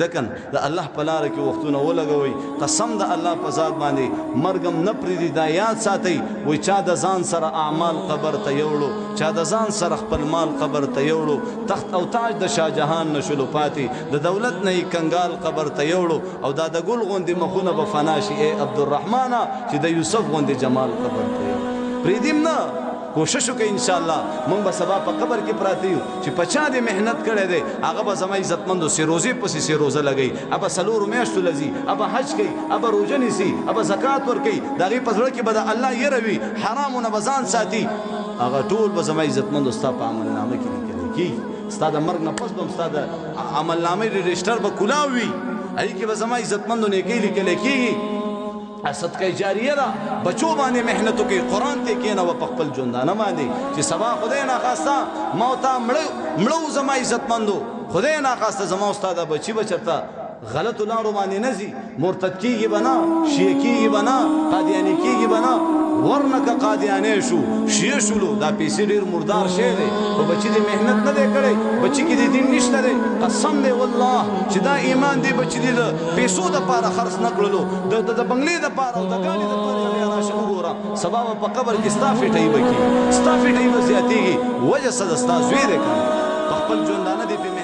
لکن د الله په لار کې وختونه ولګوي قسم د الله په ذات باندې مرګم نه پریږدي دا یاد ساتئ وای چا د ځان سره اعمال قبر ته یوړو چا د ځان سره خپل مال قبر ته یوړو تخت او تاج د شاه جهان نشلو پاتې د دولت نه کنګال قبر ته یوړو او دا د ګل غوندې مخونه به فنا شي ای عبدالرحمن چې د یوسف غوندې جمال قبر ته یوړو پریدیم نه کوشش وکړئ ان شاء الله مونږ به سبا په قبر کې پراته یو چې په چا دې محنت کړی دی هغه به زما عزتمندو سروزې پسې سروزه لګوي ابه څلورو میاشتو لځي ابه حج کوي ابه روژه نیسي ابه زکات ورکوي د هغې په زړه کې به د الله یره وي حرامونه به ځان ساتي هغه ټول به زما عزتمندو ستا په عملنامه کې لیکلی کېږي ستا د مرګ نه پس به هم ستا د عملنامې رجسټر به کلاو وي هغې کې به زما عزتمندو نیکۍ لیکلی کېږي صدقه جاریه ده بچو باندې محنت وکړي قرآن ته کښېنوه په خپل ژوندانه باندې چې سبا خدای ناخواسته ما ورته مړه زما عزتمندو خدای ناخواسته زما او ستا دا بچي به چېرته غلطو لارو باندې نه ځي مرتد کېږي به نه شیعه کېږي به نه قادیاني کېږي به نه ورنه که قادیانی شو شیعه شولو دا پیسې ډېر مردار شی دی خو بچي دې محنت نه دی کړی بچي کې دې دین نشته دی قسم دی والله چې دا ایمان دی بچي دې د پیسو دپاره خرڅ نه کړلو د بنګلې دپاره او د ګاډي دپاره هغې راشه وګوره سبا به په قبر کې ستا فټۍ به کېږي ستا فټۍ به زیاتېږي وجه څه ده ستا زوی دی که نه په خپل ژوندانه دې پې